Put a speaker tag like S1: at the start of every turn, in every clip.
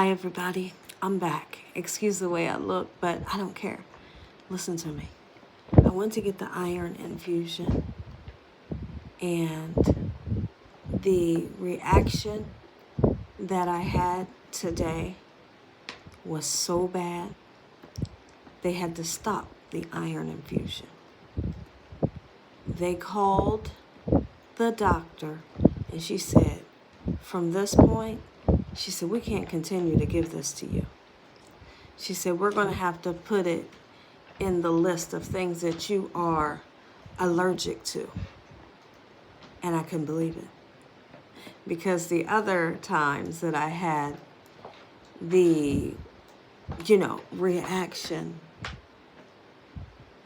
S1: Hi everybody, I'm back. Excuse the way I look, but I don't care. Listen to me. I went to get the iron infusion, and the reaction that I had today was so bad, they had to stop the iron infusion. They called the doctor, and she said, from this point, she said, we can't continue to give this to you. She said, we're going to have to put it in the list of things that you are allergic to. And I couldn't believe it. Because the other times that I had the, reaction,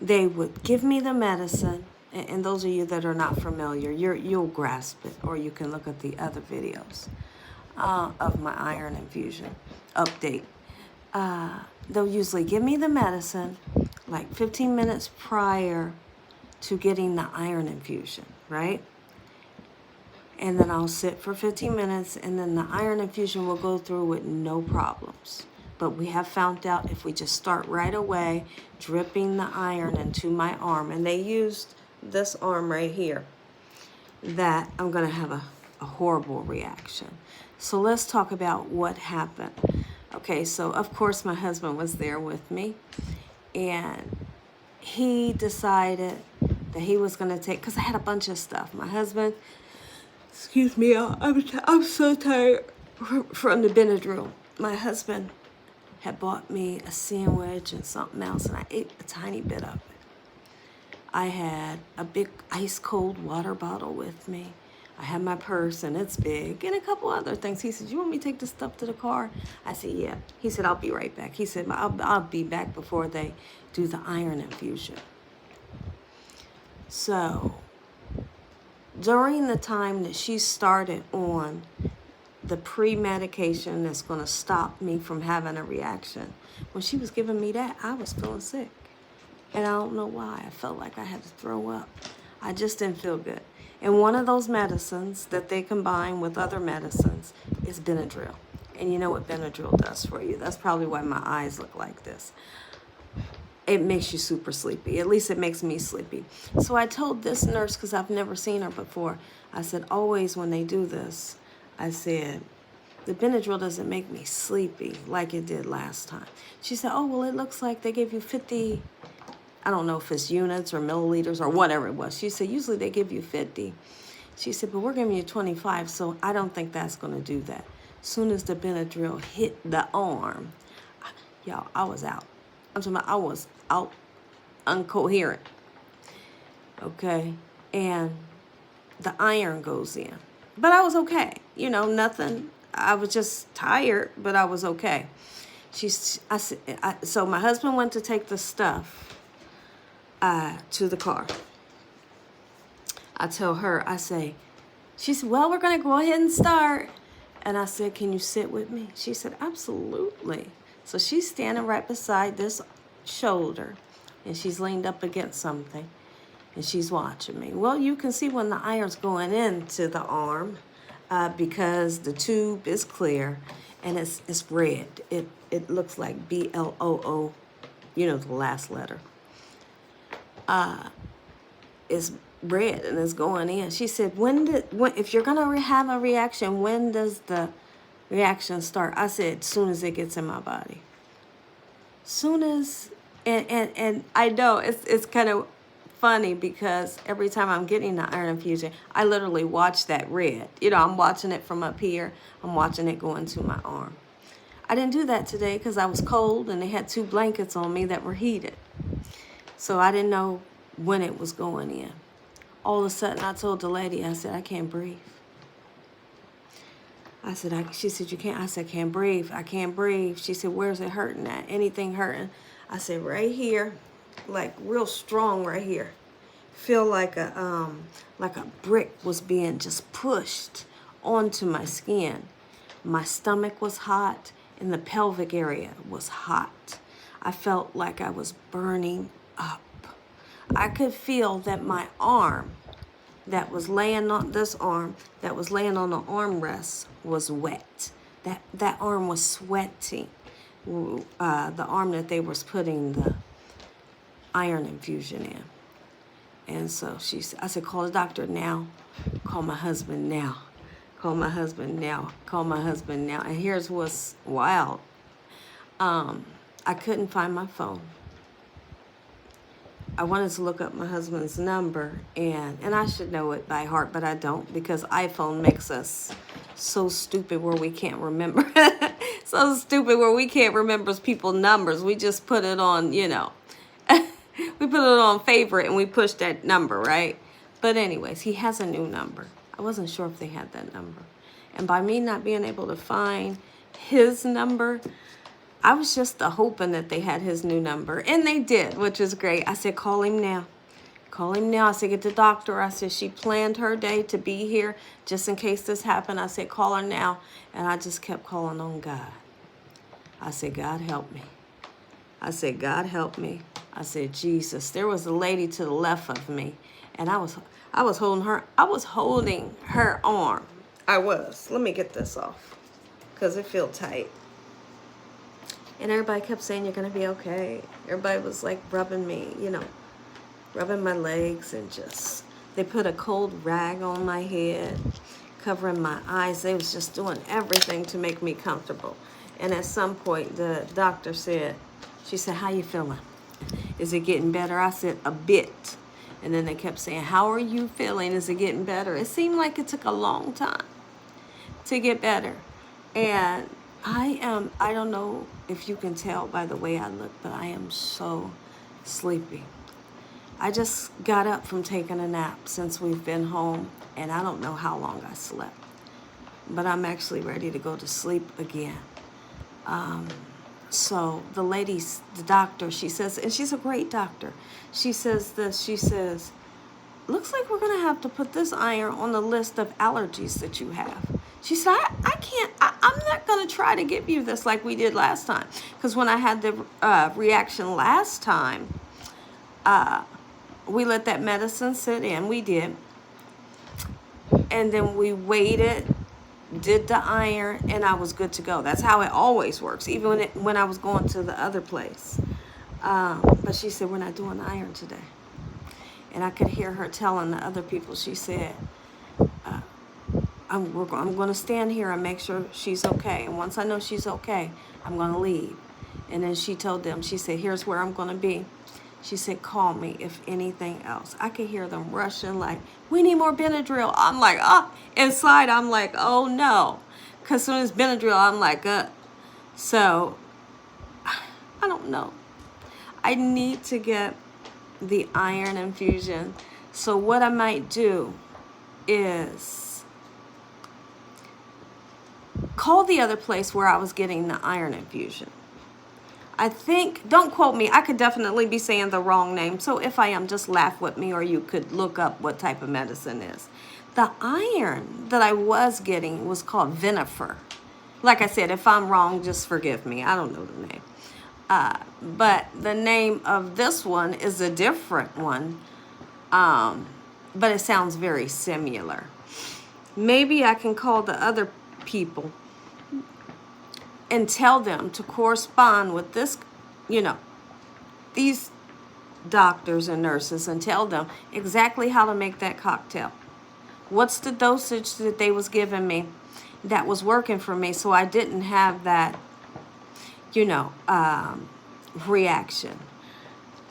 S1: they would give me the medicine. And those of you that are not familiar, you'll grasp it, or you can look at the other videos of my iron infusion update. They'll usually give me the medicine like 15 minutes prior to getting the iron infusion, right? And then I'll sit for 15 minutes, and then the iron infusion will go through with no problems. But we have found out if we just start right away dripping the iron into my arm, and they used this arm right here, that I'm going to have a horrible reaction. So let's talk about what happened. Okay, so of course my husband was there with me, and he decided that he was going to take, because I had a bunch of stuff. My husband, excuse me, I'm so tired from the Benadryl. My husband had bought me a sandwich and something else, and I ate a tiny bit of it. I had a big ice cold water bottle with me. I had my purse, and it's big, and a couple other things. He said, you want me to take this stuff to the car? I said, yeah. He said, I'll be right back. He said, I'll be back before they do the iron infusion. So during the time that she started on the pre-medication that's going to stop me from having a reaction, when she was giving me that, I was feeling sick. And I don't know why. I felt like I had to throw up. I just didn't feel good. And one of those medicines that they combine with other medicines is Benadryl. And you know what Benadryl does for you. That's probably why my eyes look like this. It makes you super sleepy. At least it makes me sleepy. So I told this nurse, because I've never seen her before, I said, always when they do this, I said, the Benadryl doesn't make me sleepy like it did last time. She said, oh, well, it looks like they gave you 50... I don't know if it's units or milliliters or whatever it was. She said, usually they give you 50. She said, but we're giving you 25, so I don't think that's going to do that. As soon as the Benadryl hit the arm, y'all, I was out. I'm talking about I was out, incoherent. Okay? And the iron goes in. But I was okay. Nothing. I was just tired, but I was okay. So my husband went to take the stuff to the car. I tell her, she said, well, we're going to go ahead and start. And I said, can you sit with me? She said, absolutely. So she's standing right beside this shoulder, and she's leaned up against something, and she's watching me. Well, you can see when the iron's going into the arm, because the tube is clear, and it's red. It looks like BLOO, the last letter. Is red and it's going in. She said, if you're going to have a reaction, when does the reaction start? I said, as soon as it gets in my body. Soon as, and I know it's kind of funny, because every time I'm getting the iron infusion, I literally watch that red. I'm watching it from up here. I'm watching it go into my arm. I didn't do that today because I was cold, and they had 2 blankets on me that were heated. So I didn't know when it was going in. All of a sudden, I told the lady, I said, I can't breathe. She said, you can't. I said, can't breathe. I can't breathe. She said, where's it hurting at? Anything hurting? I said, right here, like real strong right here. Feel like a brick was being just pushed onto my skin. My stomach was hot, and the pelvic area was hot. I felt like I was burning up. I could feel that my arm that was laying on the armrest was wet. That arm was sweating. The arm that they was putting the iron infusion in. And so I said, call the doctor now. Call my husband now. Call my husband now. Call my husband now. And here's what's wild. I couldn't find my phone. I wanted to look up my husband's number, and I should know it by heart, but I don't, because iPhone makes us so stupid where we can't remember. So stupid where we can't remember people's numbers. We just put it on, we put it on favorite and we push that number, right? But anyways, he has a new number. I wasn't sure if they had that number. And by me not being able to find his number, I was just hoping that they had his new number. And they did, which is great. I said, call him now. Call him now. I said, get the doctor. I said, she planned her day to be here just in case this happened. I said, call her now. And I just kept calling on God. I said, God, help me. I said, God, help me. I said, Jesus. There was a lady to the left of me, and I was holding her. I was holding her arm. I was. Let me get this off because it felt tight. And everybody kept saying, you're going to be okay. Everybody was like rubbing me, rubbing my legs, and they put a cold rag on my head, covering my eyes. They was just doing everything to make me comfortable. And at some point, the doctor she said, how you feeling? Is it getting better? I said, a bit. And then they kept saying, how are you feeling? Is it getting better? It seemed like it took a long time to get better. And I don't know if you can tell by the way I look, but I am so sleepy. I just got up from taking a nap since we've been home, and I don't know how long I slept. But I'm actually ready to go to sleep again. So the doctor, she says, and she's a great doctor. She says this, she says, looks like we're going to have to put this iron on the list of allergies that you have. She said, I'm not going to try to give you this like we did last time. Because when I had the reaction last time, we let that medicine sit in. We did. And then we waited, did the iron, and I was good to go. That's how it always works, even when I was going to the other place. But she said, we're not doing the iron today. And I could hear her telling the other people, she said, I'm going to stand here and make sure she's okay. And once I know she's okay, I'm going to leave. And then she told them, she said, here's where I'm going to be. She said, call me if anything else. I could hear them rushing like, we need more Benadryl. I'm like, inside, I'm like, oh no. Because as soon as Benadryl, I'm like, So, I don't know. I need to get the iron infusion. So what I might do is call the other place where I was getting the iron infusion. I think, don't quote me, I could definitely be saying the wrong name. So if I am, just laugh with me, or you could look up what type of medicine is. The iron that I was getting was called Vinifer. Like I said, if I'm wrong, just forgive me. I don't know the name. But the name of this one is a different one. But it sounds very similar. Maybe I can call the other people and tell them to correspond with this, these doctors and nurses, and tell them exactly how to make that cocktail. What's the dosage that they was giving me that was working for me, so I didn't have that, reaction.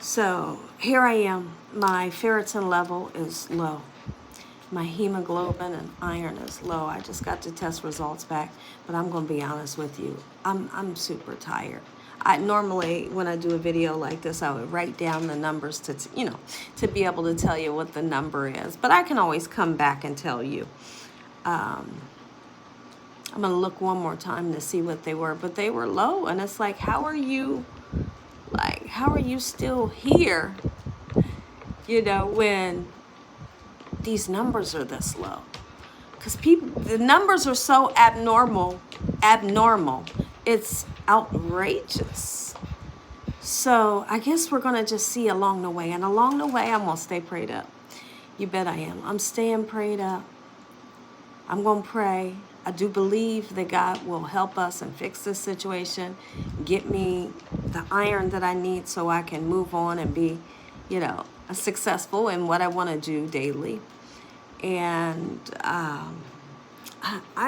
S1: So here I am. My ferritin level is low. My hemoglobin and iron is low. I just got the test results back, but I'm going to be honest with you. I'm super tired. I normally, when I do a video like this, I would write down the numbers to be able to tell you what the number is. But I can always come back and tell you. I'm going to look one more time to see what they were, but they were low. And it's like, how are you still here, when these numbers are this low? Because the numbers are so abnormal. It's outrageous. So I guess we're going to just see along the way. And along the way, I'm going to stay prayed up. You bet I am. I'm staying prayed up. I'm going to pray. I do believe that God will help us and fix this situation, get me the iron that I need so I can move on and be, successful in what I want to do daily. And I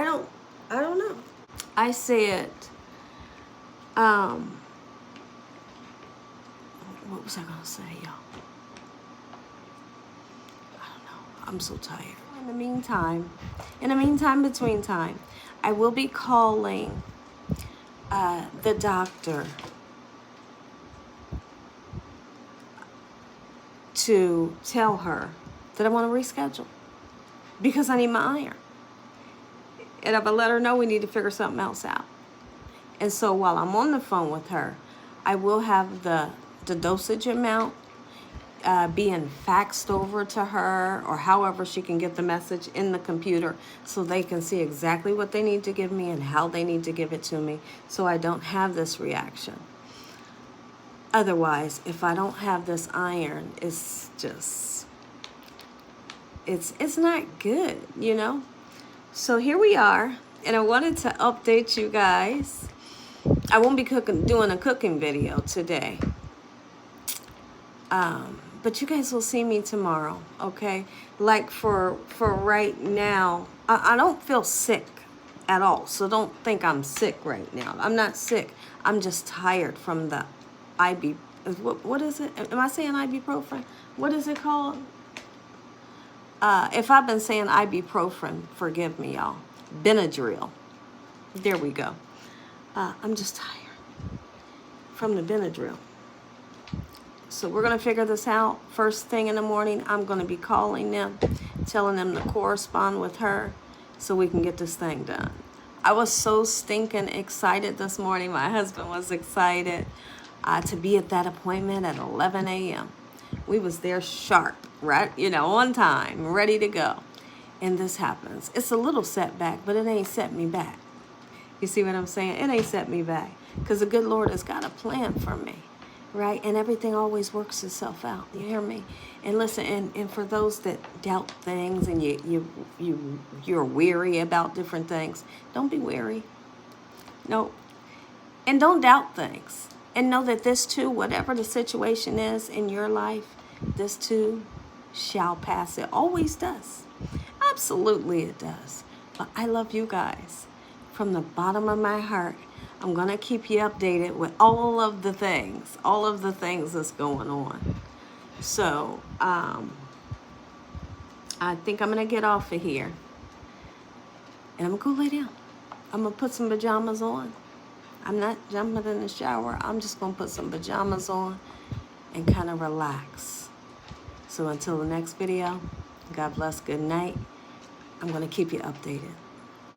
S1: don't know. I said, what was I gonna say, y'all? I don't know. I'm so tired. In the meantime, between time, I will be calling the doctor to tell her that I want to reschedule because I need my iron. And if I let her know, we need to figure something else out. And so while I'm on the phone with her, I will have the dosage amount being faxed over to her, or however she can get the message in the computer so they can see exactly what they need to give me and how they need to give it to me so I don't have this reaction. Otherwise, if I don't have this iron, it's just, it's not good, So here we are, and I wanted to update you guys. I won't be doing a cooking video today. But you guys will see me tomorrow, okay? Like for right now, I don't feel sick at all. So don't think I'm sick right now. I'm not sick. I'm just tired from the what is it? Am I saying ibuprofen? What is it called? If I've been saying ibuprofen, forgive me, y'all. Benadryl. There we go. I'm just tired from the Benadryl. So we're going to figure this out. First thing in the morning, I'm going to be calling them, telling them to correspond with her so we can get this thing done. I was so stinking excited this morning. My husband was excited to be at that appointment at 11 a.m. We was there sharp, right? On time, ready to go. And this happens. It's a little setback, but it ain't set me back. You see what I'm saying? It ain't set me back because the good Lord has got a plan for me. Right? And everything always works itself out. You hear me? And listen, and for those that doubt things and you're weary about different things, don't be weary. No. And don't doubt things. And know that this too, whatever the situation is in your life, this too shall pass. It always does. Absolutely it does. But I love you guys from the bottom of my heart. I'm going to keep you updated with all of the things that's going on. So, I think I'm going to get off of here. And I'm going to go lay down. I'm going to put some pajamas on. I'm not jumping in the shower. I'm just going to put some pajamas on and kind of relax. So until the next video, God bless, good night. I'm going to keep you updated.